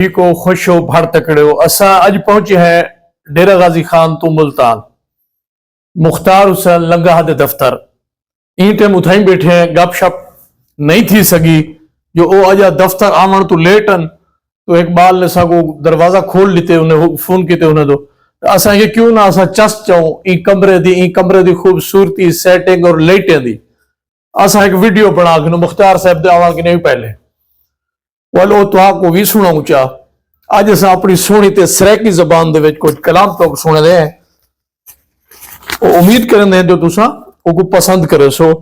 को खुश हो भर तकड़ो असा अज पहुंचे हैं डेरा गाजी खान तो मुल्तान मुख्तार हुसैन लंगा दे दफ्तर इन टाइम उठाई बैठे हैं गपशप नहीं थी सगी जो ओ अजा दफ्तर आवन तो लेटन तो इकबाल ने सागो दरवाजा खोल लीते उन्हें फोन किते उन्हें दो असा ये क्यों ना असा चस चाऊं ई कमरे दी खूबसूरती सेटिंग और लाइटें दी असा एक वीडियो बना के मुख्तार साहब दे आवा के नहीं पहले वालो तो आपको भी सुनाऊं चा आज असा अपनी सोहनी ते सराइकी जबान दे विच कुछ कलाम तो सुने दे उम्मीद करन दे जो तुसा ओको पसंद करे सो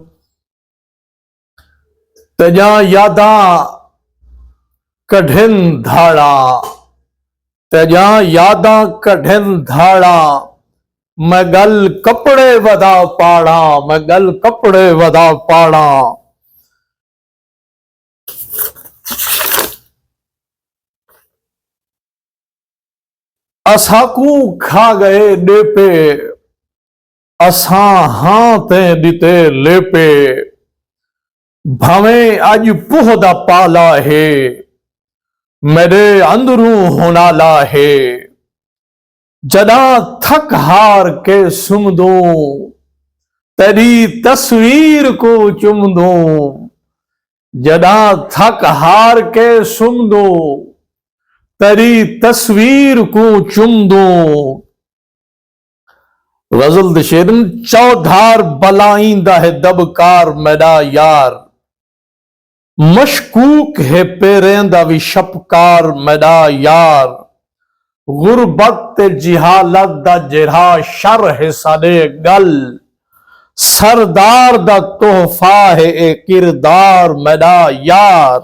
तजा यादा कढन धाड़ा तजा यादा कढन धाड़ा मैं गल कपड़े वदा पाड़ा मैं गल कपड़े वदा पाड़ा असाकू खा गए डेपे असा हां ते दिते लेपे भावे अज पुहदा पाला है मेरे अंदरू होनाला है जदा थक हार के सुम दो तेरी तस्वीर को चुम दो जदा थक हार के सुम दो तेरी तस्वीर को चुम दो गजल दशेरन चौधार बलाइंदा है दबकार मेरा यार मशकूक है पेरेंदा भी शपकार मेरा यार गुरबत जिहालत दा जिहा शर है साडे गल सरदार दा तोहफा है ए किरदार मेरा यार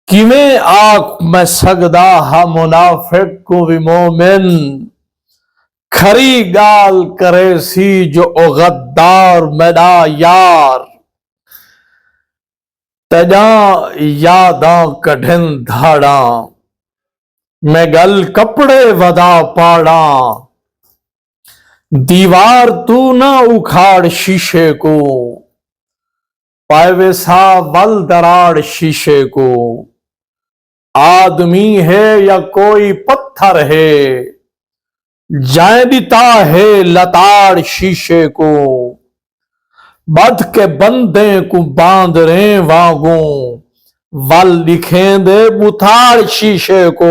किवें आख मैं सकदा हा मुनाफिक को भी मोमिन खरी गाल करे सी जो ओ गद्दार मेरा यार तजा यादा कढन धाड़ा मैं गल कपड़े वदा पाड़ा दीवार तू ना उखाड़ शीशे को पाए सा वल दराड़ शीशे को आदमी है या कोई पत्थर है जाए दिता है लताड़ शीशे को बद के बंदे को बांध रहे वागो वल लिखे दे बुथाड़ शीशे को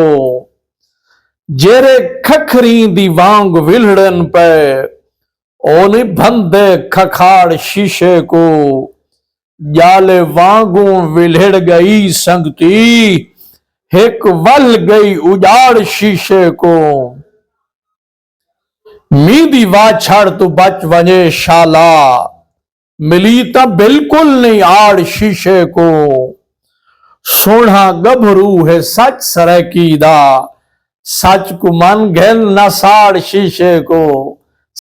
जेरे खखरी दी वांग विलड़न पे ओनी बंदे खखाड़ शीशे को जाले वांगू विलड़ गई संगती एक वल गई उजाड़ शीशे को मीदी वाछड़ तू बच वने शाला मिली तब बिल्कुल नहीं आड़ शीशे को सोना गभरू है सच सराकी दा सच को मन घेल न साड़ शीशे को